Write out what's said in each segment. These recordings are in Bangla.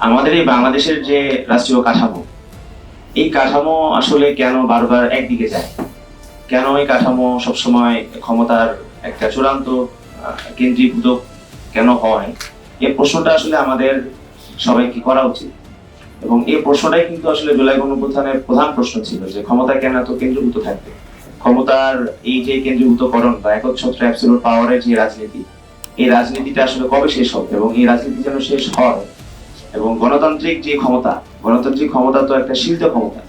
আমাদের এই বাংলাদেশের যে রাষ্ট্রীয় কাঠামো, এই কাঠামো আসলে কেন বারবার একদিকে যায়? কেন এই কাঠামো সবসময় ক্ষমতার একটা চূড়ান্ত কেন্দ্রীভূত কেন হয়? এই প্রশ্নটা আসলে আমাদের সবাইকে করা উচিত। এবং এই প্রশ্নটাই কিন্তু আসলে জুলাই গণঅভ্যুত্থানের প্রধান প্রশ্ন ছিল, যে ক্ষমতা কেন এত কেন্দ্রীভূত থাকবে? ক্ষমতার এই যে কেন্দ্রীভূতকরণ বা একচ্ছত্র অ্যাবসলিউট পাওয়ারের যে রাজনীতি, এই রাজনীতিটা আসলে কবে শেষ হবে? এবং এই রাজনীতি যেন শেষ হয়, এবং গণতান্ত্রিক যে ক্ষমতা, গণতান্ত্রিক ক্ষমতা তো একটা সীমিত ক্ষমতা।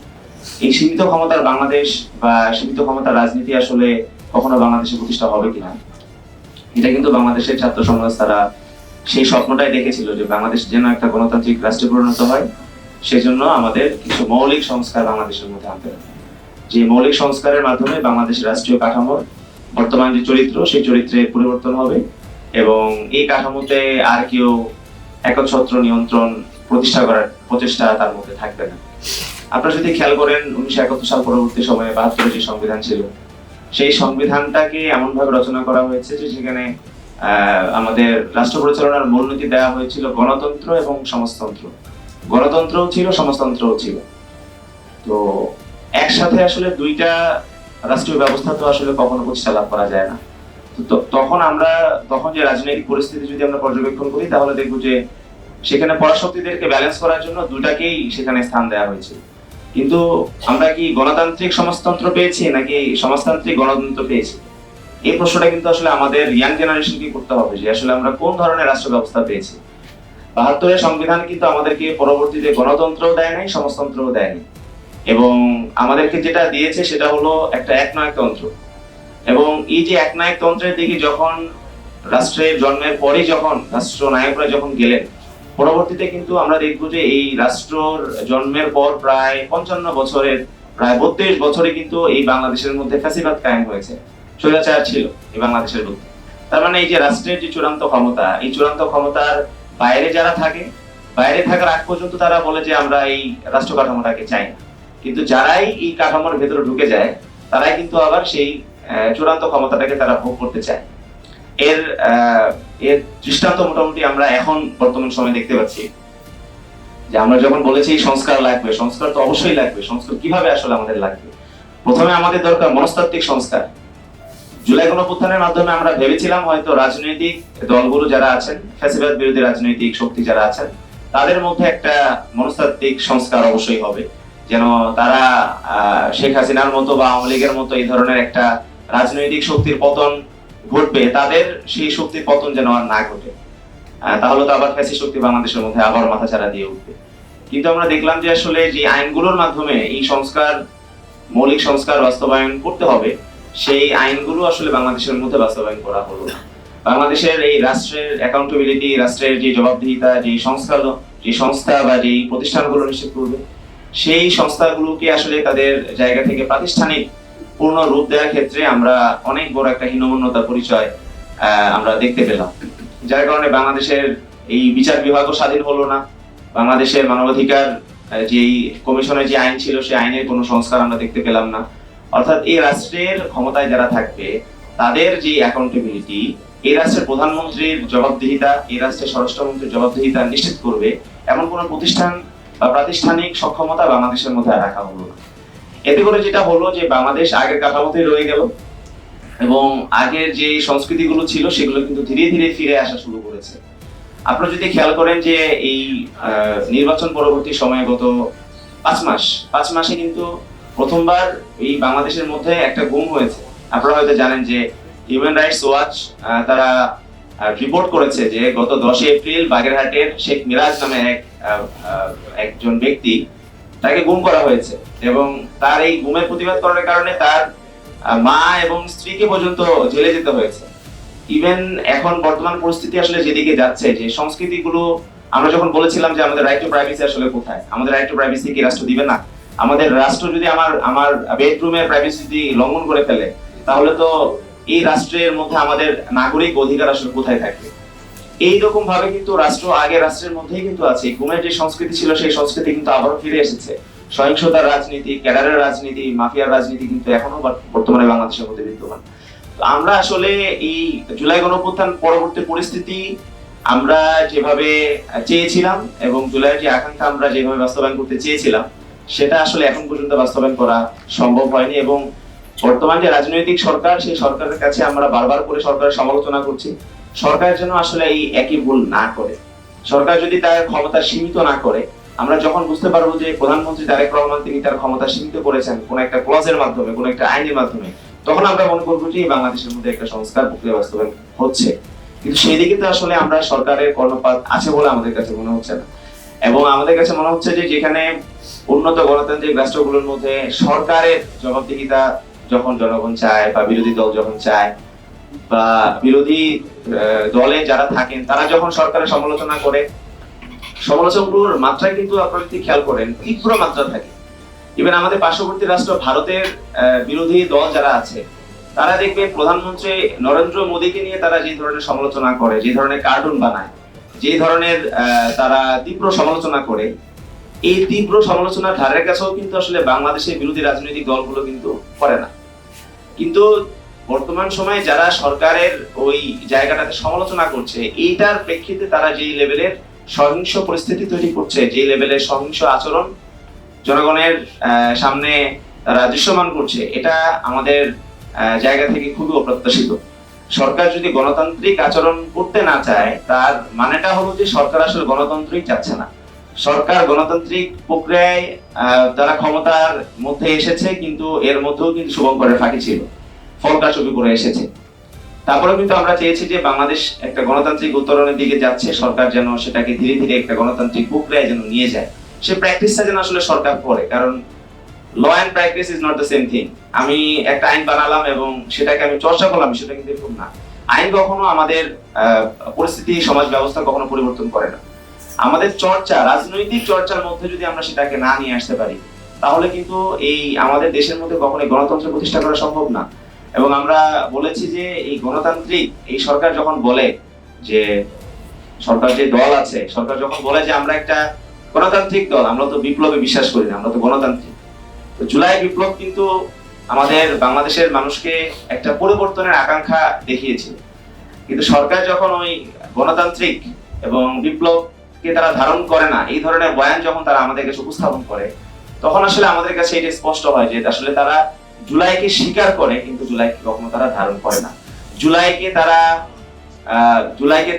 এই সীমিত ক্ষমতার বাংলাদেশ বা সীমিত ক্ষমতার রাজনীতি আসলে কখনো বাংলাদেশে প্রতিষ্ঠা হবে কিনা, এটা কিন্তু বাংলাদেশের ছাত্র সমাজ তারা সেই স্বপ্নটাই দেখেছিল, যে বাংলাদেশ যেন একটা গণতান্ত্রিক রাষ্ট্রে পরিণত হয়। সেজন্য আমাদের কিছু মৌলিক সংস্কার বাংলাদেশের মধ্যে আনতে হবে, যে মৌলিক সংস্কারের মাধ্যমে বাংলাদেশের রাষ্ট্রীয় কাঠামোর বর্তমান যে চরিত্র, সেই চরিত্রে পরিবর্তন হবে, এবং এই কাঠামোতে আর কেউ একচ্ছত্র নিয়ন্ত্রণ প্রতিষ্ঠা করার প্রচেষ্টা তার মধ্যে থাকবে না। আপনারা যদি খেয়াল করেন, 1971 সাল পরবর্তী সময়ে 72 যে সংবিধান ছিল, সেই সংবিধানটাকে এমন ভাবে রচনা করা হয়েছে যে সেখানে আমাদের রাষ্ট্র পরিচালনার মূলনীতি দেওয়া হয়েছিল গণতন্ত্র এবং সমাজতন্ত্র। গণতন্ত্রও ছিল, সমাজতন্ত্রও ছিল। তো একসাথে আসলে দুইটা রাষ্ট্রীয় ব্যবস্থা তো আসলে কখনো প্রতিষ্ঠা লাভ করা যায় না। তো তখন যে রাজনৈতিক পরিস্থিতি যদি আমরা পর্যবেক্ষণ করি, তাহলে দেখবো যে সেখানে পরাশক্তিদেরকে ব্যালেন্স করার জন্য দুটাকেই সেখানে স্থান দেওয়া হয়েছে। কিন্তু আমরা কি গণতান্ত্রিক সমাজতন্ত্র পেয়েছি নাকি সমাজতান্ত্রিক গণতন্ত্র পেয়েছি? এই প্রশ্নটা কিন্তু আসলে আমাদের ইয়াং জেনারেশনকে করতে হবে, যে আসলে আমরা কোন ধরনের রাষ্ট্র ব্যবস্থা পেয়েছি। 72-এর সংবিধান কিন্তু আমাদেরকে পরবর্তীতে গণতন্ত্রও দেয় নাই, সমাজতন্ত্রও দেয়নি, এবং আমাদেরকে যেটা দিয়েছে সেটা হলো একটা একনায়কতন্ত্র। এবং এই যে একনায়কতন্ত্রের দিকে যখন রাষ্ট্রের জন্মের পরই যখন রাষ্ট্রনায়করা যখন গেলেন, পরবর্তীতে কিন্তু আমরা দেখবো যে এই রাষ্ট্রর জন্মের পর প্রায় 55 বছরের, প্রায় 32 বছরে কিন্তু এই বাংলাদেশের মধ্যে ফ্যাসিবাদ কায়েম হয়েছে, স্বৈরাচার ছিল এই বাংলাদেশের মধ্যে। তার মানে এই যে রাষ্ট্রের যে চূড়ান্ত ক্ষমতা, এই চূড়ান্ত ক্ষমতার বাইরে যারা থাকে, বাইরে থাকার আগ পর্যন্ত তারা বলে যে আমরা এই রাষ্ট্র কাঠামোটাকে চাই না। কিন্তু যারাই এই কাঠামোর ভেতরে ঢুকে যায়, তারাই কিন্তু আবার সেই চূড়ান্ত ক্ষমতাটাকে তারা ভোগ করতে চায়। এর এর দৃষ্টান্ত মোটামুটি আমরা এখন বর্তমান সময়ে দেখতে পাচ্ছি, যে আমরা যখন বলেছি সংস্কার লাগবে, সংস্কার তো অবশ্যই লাগবে। সংস্কার কিভাবে আসলে আমাদের লাগবে? প্রথমে আমাদের দরকার মনস্তাত্ত্বিক সংস্কার। জুলাই গণঅভ্যুত্থানের মাধ্যমে আমরা ভেবেছিলাম হয়তো রাজনৈতিক দলগুলো যারা আছেন, ফ্যাসিবাদ বিরোধী রাজনৈতিক শক্তি যারা আছেন, তাদের মধ্যে একটা মনস্তাত্ত্বিক সংস্কার অবশ্যই হবে, যেন তারা শেখ হাসিনার মতো বা আওয়ামী লীগের মতো এই ধরনের একটা রাজনৈতিক শক্তির পতন ঘটবে, তাদের সেই শক্তির পতন যেন আর না ঘটে। তাহলে তো আবার ফ্যাসিস্ট শক্তি বাংলাদেশের মধ্যে আবার মাথাচাড়া দিয়ে উঠবে। কিন্তু আমরা দেখলাম যে আসলে যে আইনগুলোর মাধ্যমে এই সংস্কার, মৌলিক সংস্কার বাস্তবায়ন করতে হবে, সেই আইনগুলো আসলে বাংলাদেশের মধ্যে বাস্তবায়ন করা হলো না। বাংলাদেশের এই রাষ্ট্রের অ্যাকাউন্টেবিলিটি, রাষ্ট্রের যে জবাবদিহিতা, যে সংস্থা বা যে প্রতিষ্ঠানগুলো নিশ্চিত করবে, সেই সংস্থাগুলোকে আসলে তাদের জায়গা থেকে প্রাতিষ্ঠানিক পূর্ণ রূপ দেওয়ার ক্ষেত্রে আমরা অনেক বড় একটা হীনমন্যতার পরিচয় আমরা দেখতে পেলাম। যার কারণে বাংলাদেশের এই বিচার বিভাগও স্বাধীন হলো না। বাংলাদেশের মানবাধিকার যেই কমিশনের যে আইন ছিল, সেই আইনের কোনো সংস্কার আমরা দেখতে পেলাম না। অর্থাৎ এই রাষ্ট্রের ক্ষমতায় যারা থাকবে, তাদের যে অ্যাকাউন্টেবিলিটি, এই রাষ্ট্রের প্রধানমন্ত্রীর জবাবদিহিতা, এই রাষ্ট্রের স্বরাষ্ট্রমন্ত্রীর জবাবদিহিতা নিশ্চিত করবে এমন কোন প্রতিষ্ঠান বা প্রাতিষ্ঠানিক সক্ষমতা বাংলাদেশের মধ্যে রাখা হলো না। এতে করে যেটা হলো যে বাংলাদেশ আগের কাঠামোতেই রয়ে গেল, এবং আগের যে সংস্কৃতিগুলো ছিল সেগুলো কিন্তু ধীরে ধীরে ফিরে আসা শুরু করেছে। আপনারা যদি খেয়াল করেন যে এই নির্বাচন পরবর্তী সময়ে গত 5 মাসে কিন্তু প্রথমবার এই বাংলাদেশের মধ্যে একটা গুম হয়েছে। আপনারা হয়তো জানেন যে হিউম্যান রাইটস ওয়াচ তারা রিপোর্ট করেছে যে গত 10 এপ্রিল বাগেরহাটের শেখ মিরাজ নামে একজন ব্যক্তি, তাকে গুম করা হয়েছে, এবং তার এই গুমের প্রতিবাদ করার কারণে তার মা এবং স্ত্রীকে পর্যন্ত জেলে যেতে হয়েছে। ইভেন এখন বর্তমান পরিস্থিতি আসলে যেদিকে যাচ্ছে, যে সংস্কৃতিগুলো, আমরা যখন বলেছিলাম যে আমাদের রাইট টু প্রাইভেসি আসলে কোথায়, আমাদের রাইট টু প্রাইভেসি কি রাষ্ট্র দিবে না? আমাদের রাষ্ট্র যদি আমার বেডরুমের প্রাইভেসি যদি লঙ্ঘন করে ফেলে, তাহলে তো এই রাষ্ট্রের মধ্যে আমাদের নাগরিক অধিকার আসলে কোথায় থাকবে? এইরকম ভাবে কিন্তু রাষ্ট্র আগে রাষ্ট্রের মধ্যেই কিন্তু আছে। গুমের যে সংস্কৃতি ছিল, সেই সংস্কৃতি কিন্তু আবারও ফিরে এসেছে। সহিংসতার রাজনীতি, ক্যাডারের রাজনীতি, মাফিয়ার রাজনীতি কিন্তু এখনো বর্তমানে বাংলাদেশের মধ্যে বিদ্যমান। আমরা আসলে এই জুলাই গণঅভ্যুত্থান পরবর্তী পরিস্থিতি আমরা যেভাবে চেয়েছিলাম এবং জুলাইয়ের যে আকাঙ্ক্ষা আমরা যেভাবে বাস্তবায়ন করতে চেয়েছিলাম সেটা আসলে এখন পর্যন্ত বাস্তবায়ন করা সম্ভব হয়নি। এবং বর্তমান যে রাজনৈতিক সরকার, সেই সরকারের কাছে আমরা বারবার করে সরকারের সমালোচনা করছি। সরকার যেন আসলে এই একই ভুল না করে, সরকার যদি তার ক্ষমতা সীমিত না করে, আমরা যখন বুঝতে পারবো যে প্রধানমন্ত্রী তারেক রহমান তিনি তার ক্ষমতা সীমিত করেছেন কোন একটা ক্লজের মাধ্যমে, কোন একটা আইনের মাধ্যমে, তখন আমরা মনে করবো যে বাংলাদেশের মধ্যে একটা সংস্কার প্রক্রিয়া বাস্তবায়ন হচ্ছে। কিন্তু সেই দিকে তো আসলে আমরা সরকারের কর্ণপাত আছে বলে আমাদের কাছে মনে হচ্ছে না। এবং আমাদের কাছে মনে হচ্ছে যে যেখানে উন্নত গণতান্ত্রিক রাষ্ট্রগুলোর মধ্যে সরকারের জবাবদিহিতা যখন জনগণ চায় বা বিরোধী দল যখন চায় বা বিরোধী দলে যারা থাকেন তারা যখন সরকারের সমালোচনা করে, সমালোচনাগুলোর মাত্রা কিন্তু আপনারা যদি খেয়াল করেন তীব্র মাত্রা থাকে। ইভেন আমাদের পার্শ্ববর্তী রাষ্ট্র ভারতের বিরোধী দল যারা আছে তারা দেখবেন প্রধানমন্ত্রী নরেন্দ্র মোদীকে নিয়ে তারা যে ধরনের সমালোচনা করে, যে ধরনের কার্টুন বানায়, যে ধরনের তারা তীব্র সমালোচনা করে, এই তীব্র সমালোচনার ধারের কাছেও কিন্তু আসলে বাংলাদেশের বিরোধী রাজনৈতিক দলগুলো কিন্তু করে না। কিন্তু বর্তমান সময়ে যারা সরকারের ওই জায়গাটাতে সমালোচনা করছে, এইটার প্রেক্ষিতে তারা যেই লেভেলের সহিংস পরিস্থিতি তৈরি করছে, যে লেভেলের সহিংস আচরণ জনগণের সামনে তারা দৃশ্যমান করছে, এটা আমাদের জায়গা থেকে খুবই অপ্রত্যাশিত। সরকার যদি গণতান্ত্রিক আচরণ করতে না চায় তার মানেটা হলো যে সরকার আসলে গণতন্ত্রই চাচ্ছে না। সরকার গণতান্ত্রিক প্রক্রিয়ায় তারা ক্ষমতার মধ্যে এসেছে, কিন্তু এর মধ্যেও কিন্তু শুভঙ্করের ফাঁকি ছিল, ফলকাচুপি করে এসেছে। তারপরে কিন্তু আমরা চেয়েছি যে বাংলাদেশ একটা গণতান্ত্রিক উত্তরণের দিকে যাচ্ছে, সরকার যেন সেটাকে ধীরে ধীরে একটা গণতান্ত্রিক প্রক্রিয়ায় যেন নিয়ে যায়, সে প্র্যাকটিসটা যেন আসলে সরকার করে। কারণ law and practice is not the same thing. আমি একটা আইন বানালাম এবং সেটাকে আমি চর্চা করলাম, সেটা কিন্তু এরকম না। আইন কখনো আমাদের পরিস্থিতি, সমাজ ব্যবস্থা কখনো পরিবর্তন করে না। আমাদের চর্চা, রাজনৈতিক চর্চার মধ্যে যদি আমরা সেটাকে না নিয়ে আসতে পারি, তাহলে কিন্তু এই আমাদের দেশের মধ্যে কখনোই গণতন্ত্র প্রতিষ্ঠা করা সম্ভব না। এবং আমরা বলেছি যে এই গণতান্ত্রিক এই সরকার যখন বলে যে, সরকার যে দল আছে, সরকার যখন বলে যে আমরা একটা গণতান্ত্রিক দল, আমরা তো বিপ্লবে বিশ্বাস করি না, আমরা তো গণতান্ত্রিক। তো জুলাই বিপ্লব কিন্তু আমাদের বাংলাদেশের মানুষকে একটা পরিবর্তনের আকাঙ্ক্ষা দেখিয়েছিল। কিন্তু সরকার যখন ওই গণতান্ত্রিক এবং বিপ্লবকে তারা ধারণ করে না, এই ধরনের বয়ান যখন তারা আমাদের কাছে উপস্থাপন করে, তখন আসলে আমাদের কাছে এটা স্পষ্ট হয় যে আসলে তারা জুলাইকে স্বীকার করে কিন্তু জুলাইকে কখনো তারা ধারণ করে না। জুলাইকে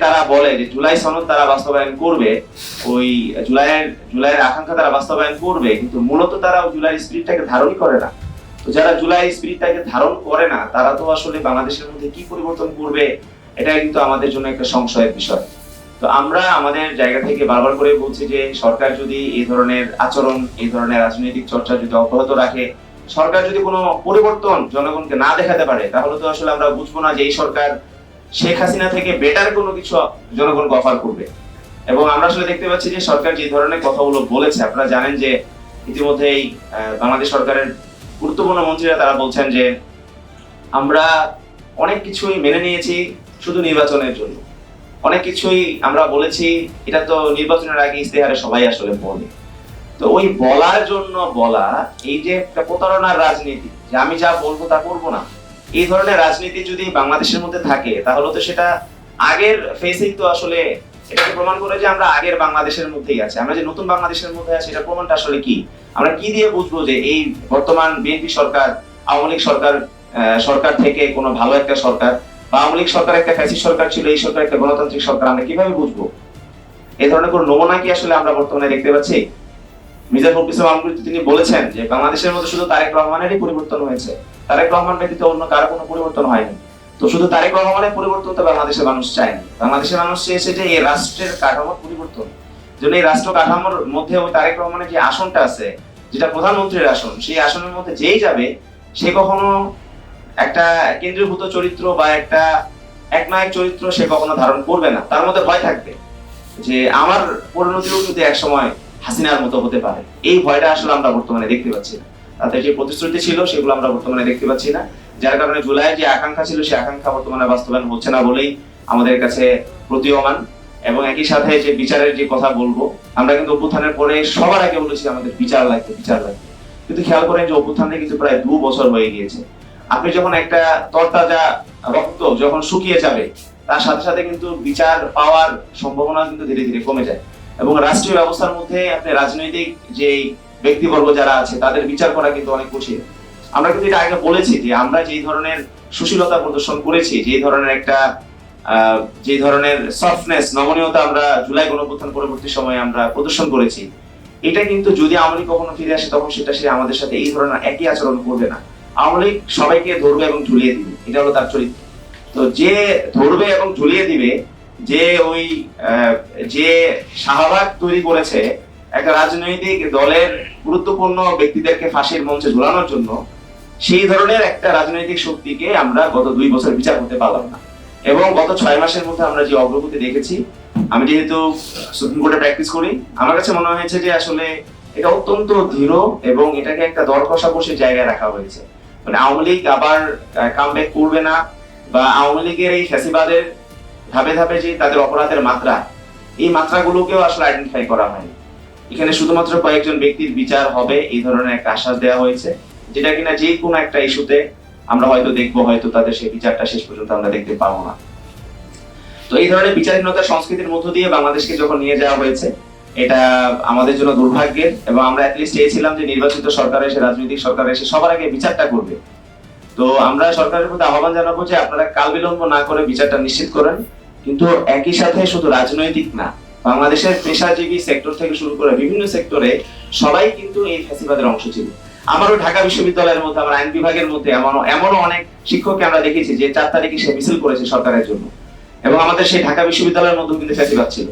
তারা বলে যে জুলাই সনদ তারা বাস্তবায়ন করবে, ওই জুলাইয়ের আকাঙ্ক্ষা তারা বাস্তবায়ন করবে, কিন্তু মূলত তারা জুলাইয়ের স্পিরিটটাকে ধারণই করে না। তো যারা জুলাইয়ের স্পিরিটটাকে ধারণ করে না, তারা তো আসলে বাংলাদেশের মধ্যে কি পরিবর্তন করবে, এটা কিন্তু আমাদের জন্য একটা সংশয়ের বিষয়। তো আমরা আমাদের জায়গা থেকে বারবার করে বলছি যে সরকার যদি এই ধরনের আচরণ, এই ধরনের রাজনৈতিক চর্চা যদি অব্যাহত রাখে, সরকার যদি কোনো পরিবর্তন জনগণকে না দেখাতে পারে, তাহলে তো আসলে আমরা বুঝবো না যে এই সরকার শেখ হাসিনা থেকে বেটার কোনো কিছু জনগণকে অফার করবে। এবং আমরা আসলে দেখতে পাচ্ছি যে সরকার যে ধরনের কথাগুলো বলেছে, আপনারা জানেন যে ইতিমধ্যেই বাংলাদেশ সরকারের গুরুত্বপূর্ণ মন্ত্রীরা তারা বলছেন যে আমরা অনেক কিছুই মেনে নিয়েছি শুধু নির্বাচনের জন্য, অনেক কিছুই আমরা বলেছি, এটা তো নির্বাচনের আগে ইস্তেহারে সবাই আসলে বলে। তো ওই বলার জন্য বলা, এই যে একটা প্রতারণার রাজনীতি, যে আমি যা বলবো তা করবো না, এই ধরনের রাজনীতি যদি বাংলাদেশের মধ্যে থাকে, তাহলে তো সেটা আগের ফেসেই তো আসলে এটাকে প্রমাণ করে যে আমরা আগের বাংলাদেশের মধ্যেই আছি। আমরা যে নতুন বাংলাদেশের মধ্যে আছি, এটা প্রমাণটা আসলে কি? আমরা কি দিয়ে বুঝবো যে এই বর্তমান বিএনপি সরকার, আওয়ামী লীগ সরকার থেকে কোনো ভালো একটা সরকার, বা আওয়ামী লীগ সরকার একটা ফ্যাসিস্ট সরকার ছিল, এই সরকার একটা গণতান্ত্রিক সরকার, আমরা কিভাবে বুঝবো? এই ধরনের কোনো নমুনা কি আসলে আমরা বর্তমানে দেখতে পাচ্ছি? মির্জা ফখরুল ইসলাম আলমগীর তিনি বলেছেন যে বাংলাদেশের মধ্যে শুধু তারেক রহমানেরই পরিবর্তন হয়েছে, তারেক রহমান ব্যতীত অন্য কারো কোনো পরিবর্তন হয়নি। তো শুধু তারেক রহমানের পরিবর্তন তো বাংলাদেশের মানুষ চায়নি। বাংলাদেশের মানুষ চেয়েছে যে এই রাষ্ট্রের কাঠামোর পরিবর্তন, যেন এই রাষ্ট্র কাঠামোর মধ্যে ওই তারেক রহমানের যে আসনটা আছে, যেটা প্রধানমন্ত্রীর আসন, সেই আসনের মধ্যে যেই যাবে সে কখনো একটা কেন্দ্রীভূত চরিত্র বা একটা একনায়ক চরিত্র সে কখনো ধারণ করবে না। তার মধ্যে ভয় থাকবে যে আমার পরিণতিও কিন্তু একসময় হাসিনার মতো হতে পারে। এই ভয়টা আসলে আমরা বর্তমানে দেখতে পাচ্ছি না। তাদের যে প্রতিশ্রুতি ছিল সেগুলো আমরা বর্তমানে দেখতে পাচ্ছি না, যার কারণে জুলাইয়ের যে আকাঙ্ক্ষা ছিল সেই আকাঙ্ক্ষা বর্তমানে বাস্তবায়ন হচ্ছে না বলেই আমাদের কাছে প্রতীয়মান। এবং একই সাথে যে বিচারের যে কথা বলবো, আমরা কিন্তু অভ্যুত্থানের পরে সবার আগে বলেছি আমাদের বিচার লাগবে, বিচার লাগবে। কিন্তু খেয়াল করেন যে অভ্যুত্থানে কিন্তু প্রায় 2 বছর হয়ে গিয়েছে। আপনি যখন একটা তরতাজা রক্ত যখন শুকিয়ে যাবে, তার সাথে সাথে কিন্তু বিচার পাওয়ার সম্ভাবনা কিন্তু ধীরে ধীরে কমে যায়। এবং রাষ্ট্রীয় ব্যবস্থার মধ্যে আপনি রাজনৈতিক যে ব্যক্তিবর্গ যারা আছে তাদের বিচার করা কিন্তু অনেক কঠিন। আমরা কিন্তু এটা আগে বলেছি যে আমরা যেই ধরনের সুশীলতা প্রদর্শন করেছি, যে ধরনের সফটনেস, নমনীয়তা আমরা জুলাই গণঅভ্যুত্থান পরবর্তী সময়ে আমরা প্রদর্শন করেছি, এটা কিন্তু যদি আওয়ামী লীগ কখনো ফিরে আসে তখন সে আমাদের সাথে এই ধরনের একই আচরণ করবে না। আওয়ামী লীগ সবাইকে ধরবে এবং ঝুলিয়ে দিবে, এটা হলো তার চরিত্র। তো যে ধরবে এবং ঝুলিয়ে দিবে, যে শাহবাগ তৈরি করেছে একটা রাজনৈতিক দলের গুরুত্বপূর্ণ ব্যক্তিদেরকে ফাঁসির মঞ্চে ঝুলানোর জন্য, সেই ধরনের একটা রাজনৈতিক শক্তিকে আমরা গত 2 বছর বিচার করতে পারলাম না। এবং গত 6 মাসের মধ্যে আমরা যে অগ্রগতি দেখেছি, আমি যেহেতু সুপ্রিম কোর্টে প্র্যাকটিস করি, আমার কাছে মনে হয়েছে যে আসলে এটা অত্যন্ত ধীর এবং এটাকে একটা দর কষাকষির জায়গায় রাখা হয়েছে। মানে আওয়ামী লীগ আবার কামব্যাক করবে না, বা আওয়ামী লীগের এই ফ্যাসিবাদের ধাপে ধাপে যে তাদের অপরাধের মাত্রা, এই মাত্রাগুলোকেও আসলে আইডেন্টিফাই করা হয়নি। এখানে শুধুমাত্র কয়েকজন ব্যক্তির বিচার হবে এই ধরনের একটা আশ্বাস দেওয়া হয়েছে, যেটা কিনা যে কোনো একটা ইস্যুতে আমরা হয়তো দেখবো, হয়তো তাদের সেই বিচারটা শেষ পর্যন্ত আমরা দেখতে পাবো না। তো এই ধরনের বিচারহীনতার সংস্কৃতির মধ্য দিয়ে বাংলাদেশকে যখন নিয়ে যাওয়া হয়েছে, এটা আমাদের জন্য দুর্ভাগ্যের। এবং আমরা অ্যাটলিস্ট চেয়েছিলাম যে নির্বাচিত সরকার এসে, রাজনৈতিক সরকার এসে সবার আগে বিচারটা করবে। তো আমরা সরকারের প্রতি আহ্বান জানাবো যে আপনারা কাল বিলম্ব না করে বিচারটা নিশ্চিত করেন। কিন্তু একই সাথে শুধু রাজনৈতিক না, বাংলাদেশের পেশাজীবী সেক্টর থেকে শুরু করে বিভিন্ন সেক্টরে সবাই কিন্তু এই ফ্যাসিবাদের অংশ ছিল। আমারও ঢাকা বিশ্ববিদ্যালয়ের মধ্যে, আমার আইন বিভাগের মধ্যে এমনও অনেক শিক্ষককে আমরা দেখেছি যে 4 তারিখে সে মিছিল করেছে সরকারের জন্য। এবং আমাদের সেই ঢাকা বিশ্ববিদ্যালয়ের মধ্যেও কিন্তু ফ্যাসিবাদ ছিল,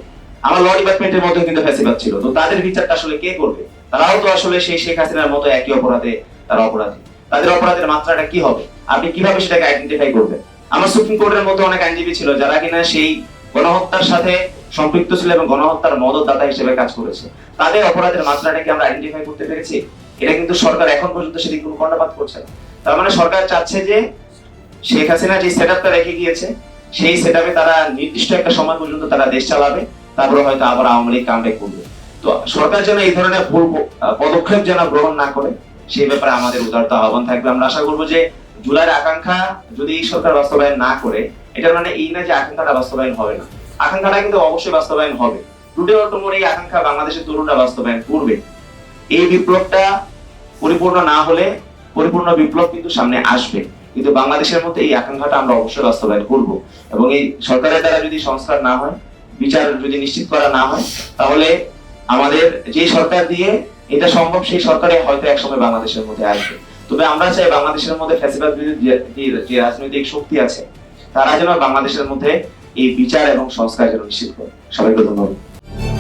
আমার ল ডিপার্টমেন্টের মধ্যেও কিন্তু ফ্যাসিবাদ ছিল। তো তাদের বিচারটা আসলে কে করবে? তারাও তো আসলে সেই শেখ হাসিনার মতো একই অপরাধে তারা অপরাধী। তাদের অপরাধের মাত্রাটা কি হবে, আপনি কিভাবে সেটাকে আইডেন্টিফাই করবেন? আমার সুপ্রিম কোর্টের মধ্যে অনেক আইনজীবী ছিল যারা কিনা সেই গণহত্যার সাথে সম্পৃক্ত ছিল এবং গণহত্যার মদতদাতা হিসেবে কাজ করেছে। তাদের অপরাধের মাত্রাটাকে আমরা আইডেন্টিফাই করতে পেরেছি? এটা কিন্তু সরকার এখন পর্যন্ত সেদিকে কোনো কর্ণপাত করছে না। তার মানে সরকার চাচ্ছে যে শেখ হাসিনা যে সেটআপটা রেখে গিয়েছে, সেই সেটআপে তারা নির্দিষ্ট একটা সময় পর্যন্ত তারা দেশ চালাবে, তারপরে হয়তো আবার আওয়ামী লীগ কামব্যাক করবে। তো সরকার যেন এই ধরনের ভুল পদক্ষেপ যেন গ্রহণ না করে, সেই ব্যাপারে আমাদের উদারতা আহ্বান থাকবে। আমরা আশা করবো যে জুলাইয়ের আকাঙ্ক্ষা যদি এই সরকার বাস্তবায়ন না করে, এটার মানে এই না যে আকাঙ্ক্ষাটা বাস্তবায়ন হবে না। আকাঙ্ক্ষাটা কিন্তু অবশ্যই বাস্তবায়ন হবে। টুডে অর টুমোর এই আকাঙ্ক্ষা বাংলাদেশের তরুণরা বাস্তবায়ন করবে। এই বিপ্লবটা পরিপূর্ণ না হলে পরিপূর্ণ বিপ্লব কিন্তু সামনে আসবে, কিন্তু বাংলাদেশের মধ্যে এই আকাঙ্ক্ষাটা আমরা অবশ্যই বাস্তবায়ন করব। এবং এই সরকারের দ্বারা যদি সংস্কার না হয়, বিচার যদি নিশ্চিত করা না হয়, তাহলে আমাদের যে সরকার দিয়ে এটা সম্ভব, সেই সরকারে হয়তো একসময় বাংলাদেশের মধ্যে আসবে। তবে আমরা চাই বাংলাদেশের মধ্যে ফ্যাসিবাদ বিরোধী যে রাজনৈতিক শক্তি আছে, তারা যেন বাংলাদেশের মধ্যে এই বিচার এবং সংস্কার যেন নিশ্চিত করে। সবাইকে ধন্যবাদ।